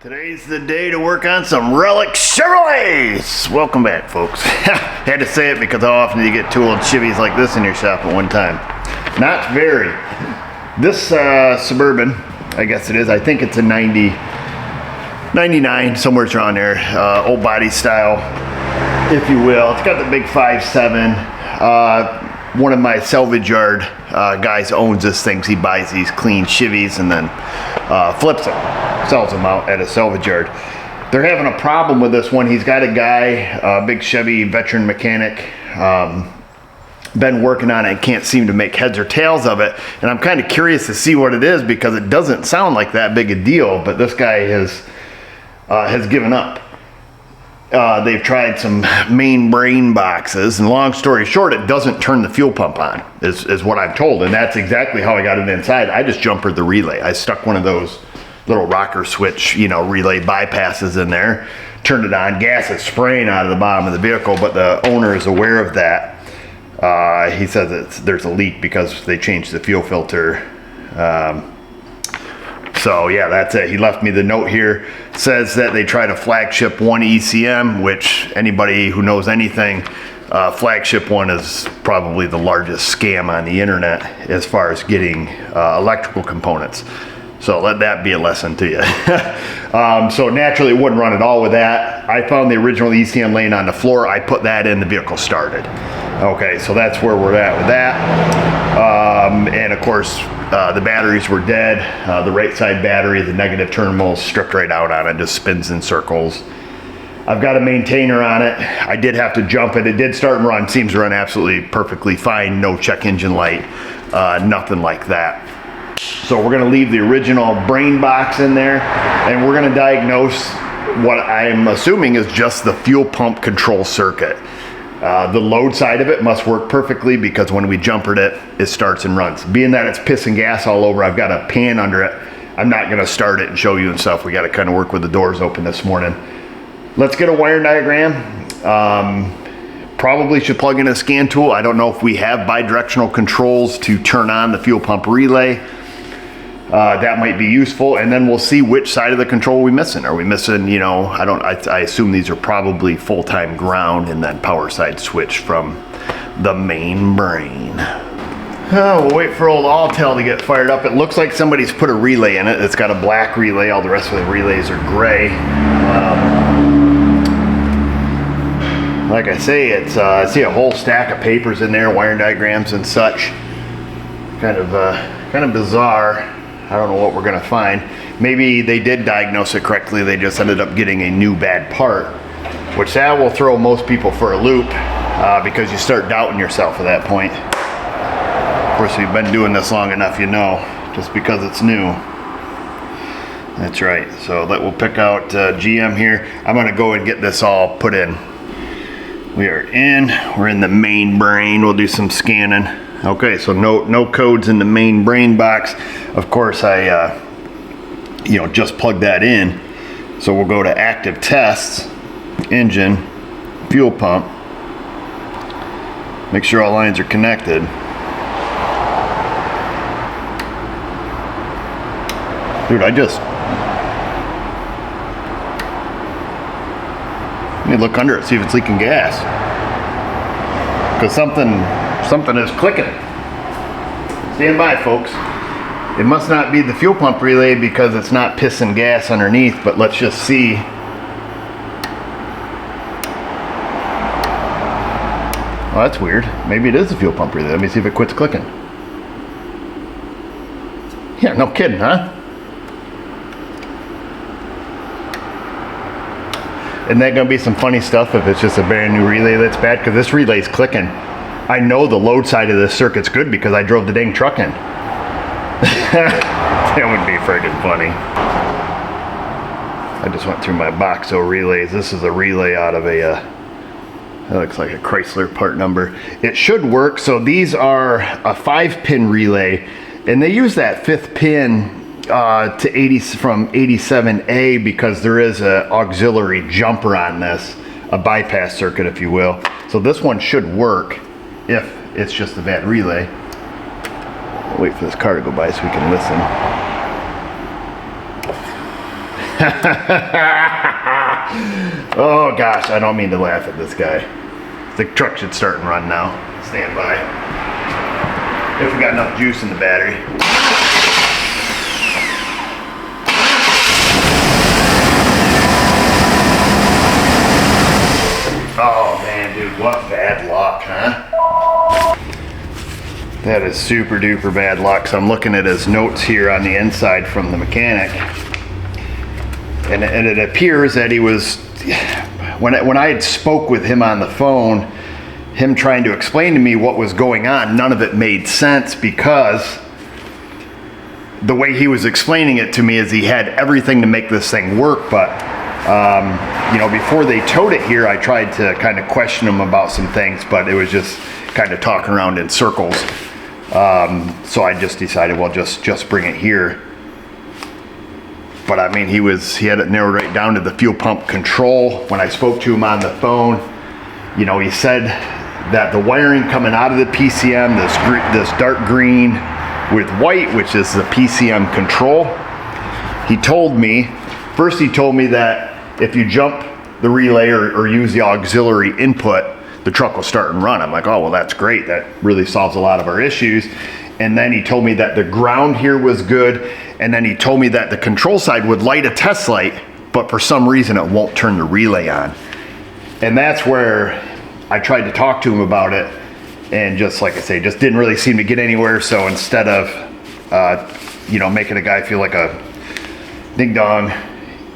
Today's the day to work on some relic Chevrolets. Welcome back, folks. Had to say it because how often do you get two old Chevys like this in your shop at one time? Not very. This Suburban, I guess it is, I think it's a 99, somewhere around there, old body style, if you will. It's got the big 5.7. One of my salvage yard guys owns this thing. He buys these clean Chevys and then flips them, sells them out at a salvage yard. They're having a problem with this one. He's got a guy, a big Chevy veteran mechanic, been working on it and can't seem to make heads or tails of it. And I'm kind of curious to see what it is because it doesn't sound like that big a deal, but this guy has given up. They've tried some main brain boxes, and long story short, it doesn't turn the fuel pump on, is what I'm told, and that's exactly how I got it inside. I just jumpered the relay. I stuck one of those little rocker switch, relay bypasses in there, turned it on. Gas is spraying out of the bottom of the vehicle, but the owner is aware of that. He says there's a leak because they changed the fuel filter. So yeah, that's it. He left me the note here. Says that they tried a flagship 1 ECM, which anybody who knows anything, flagship 1 is probably the largest scam on the internet as far as getting electrical components. So let that be a lesson to you. So naturally it wouldn't run at all with that. I found the original ECM laying on the floor. I put that in, the vehicle started. Okay, so that's where we're at with that. And of course, the batteries were dead. The right side battery, the negative terminal stripped right out on it, just spins in circles. I've got a maintainer on it. I did have to jump it. It did start and run. Seems to run absolutely perfectly fine. No check engine light, nothing like that. So we're gonna leave the original brain box in there, and we're gonna diagnose what I'm assuming is just the fuel pump control circuit. The load side of it must work perfectly because when we jumpered it, it starts and runs. Being that it's pissing gas all over, I've got a pan under it. I'm not gonna start it and show you and stuff. We gotta kind of work with the doors open this morning. Let's get a wiring diagram. Probably should plug in a scan tool. I don't know if we have bidirectional controls to turn on the fuel pump relay. That might be useful, and then we'll see which side of the control we're missing. Are we missing, I assume these are probably full-time ground and then power side switch from the main brain. We'll wait for old Alltel to get fired up. It looks like somebody's put a relay in it. It's got a black relay. All the rest of the relays are gray. Like I say, I see a whole stack of papers in there, wiring diagrams and such. Kind of bizarre. I don't know what we're gonna find. Maybe they did diagnose it correctly. They just ended up getting a new bad part, which that will throw most people for a loop because you start doubting yourself at that point. Of course, if you've been doing this long enough, just because it's new. That's right. So we'll pick out GM here. I'm gonna go and get this all put in. We're in the main brain. We'll do some scanning. Okay, so no codes in the main brain box. Of course, I just plugged that in. So we'll go to active tests, engine, fuel pump. Make sure all lines are connected. Dude, let me look under it, see if it's leaking gas. Because something is clicking. Stand by, folks. It must not be the fuel pump relay because it's not pissing gas underneath, but let's just see. Oh, that's weird. Maybe it is the fuel pump relay. Let me see if it quits clicking. Yeah, no kidding, huh? Isn't that gonna be some funny stuff if it's just a brand new relay that's bad? Because this relay's clicking. I know the load side of this circuit's good because I drove the dang truck in. That would be friggin' funny. I just went through my box of relays. This is a relay out of that looks like a Chrysler part number. It should work. So these are a 5-pin relay, and they use that 5th pin from 87A because there is an auxiliary jumper on this, a bypass circuit, if you will. So this one should work if it's just a bad relay. I'll wait for this car to go by so we can listen. Oh gosh, I don't mean to laugh at this guy. The truck should start and run now. Stand by. If we got enough juice in the battery. Oh man, dude, what bad luck, huh? That is super duper bad luck. So I'm looking at his notes here on the inside from the mechanic. And it appears that he was, when I had spoke with him on the phone, him trying to explain to me what was going on, none of it made sense, because the way he was explaining it to me is he had everything to make this thing work, but you know, before they towed it here, I tried to kind of question him about some things, but it was just kind of talking around in circles. So I just decided, well, just bring it here. But I mean, he had it narrowed right down to the fuel pump control. When I spoke to him on the phone, you know, he said that the wiring coming out of the PCM, this dark green with white, which is the PCM control, he told me that if you jump the relay or use the auxiliary input, the truck will start and run. I'm like, oh, well, that's great. That really solves a lot of our issues. And then he told me that the ground here was good. And then he told me that the control side would light a test light, but for some reason it won't turn the relay on. And that's where I tried to talk to him about it. And just like I say, just didn't really seem to get anywhere. So instead of, you know, making a guy feel like a ding dong,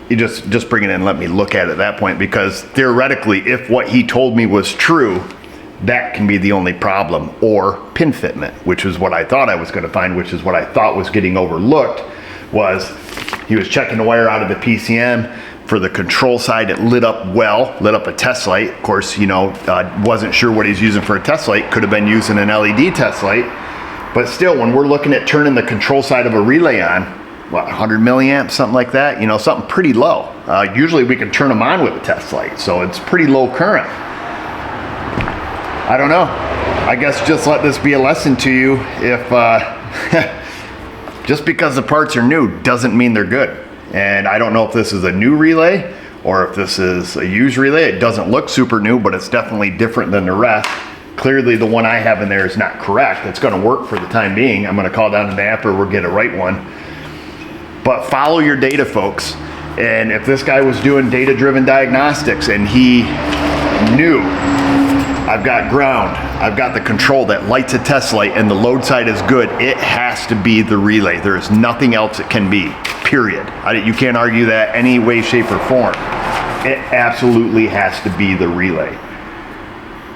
you just bring it in and let me look at it at that point, because theoretically, if what he told me was true, that can be the only problem, or pin fitment, which is what I thought I was going to find, which is what I thought was getting overlooked. Was he was checking the wire out of the PCM for the control side. It lit up well, lit up a test light. Of course, you know, wasn't sure what he's using for a test light. Could have been using an LED test light, but still, when we're looking at turning the control side of a relay on, what, 100 milliamps, something like that, you know, something pretty low. Usually we can turn them on with a test light, so it's pretty low current. I don't know. I guess just let this be a lesson to you. If just because the parts are new doesn't mean they're good. And I don't know if this is a new relay or if this is a used relay. It doesn't look super new, but it's definitely different than the rest. Clearly the one I have in there is not correct. It's going to work for the time being. I'm going to call down to NAPA, we'll get a right one. But follow your data, folks. And if this guy was doing data-driven diagnostics and he knew, I've got ground, I've got the control that lights a test light, and the load side is good, it has to be the relay. There is nothing else it can be, period. You can't argue that any way, shape, or form. It absolutely has to be the relay.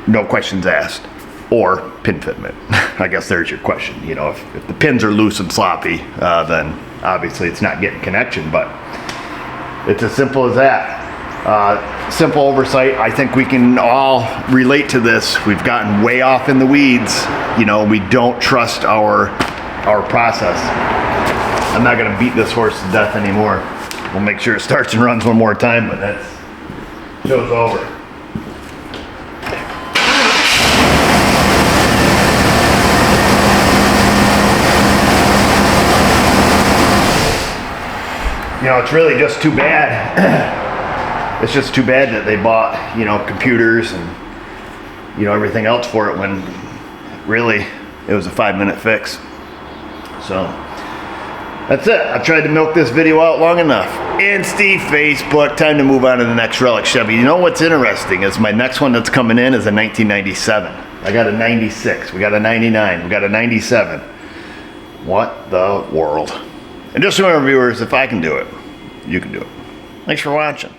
No questions asked. Or pin fitment. I guess there's your question. You know, if the pins are loose and sloppy, then obviously it's not getting connection, but it's as simple as that. Simple oversight. I think we can all relate to this. We've gotten way off in the weeds. You know, we don't trust our process. I'm not going to beat this horse to death anymore. We'll make sure it starts and runs one more time, but that's show's over. You know, it's really just too bad. It's just too bad that they bought, you know, computers and, you know, everything else for it when really it was a 5-minute fix. So that's it. I've tried to milk this video out long enough. Insta Facebook. Time to move on to the next relic Chevy. You know what's interesting is my next one that's coming in is a 1997. I got a 96. We got a 99. We got a 97. What the world? And just remember, viewers, if I can do it, you can do it. Thanks for watching.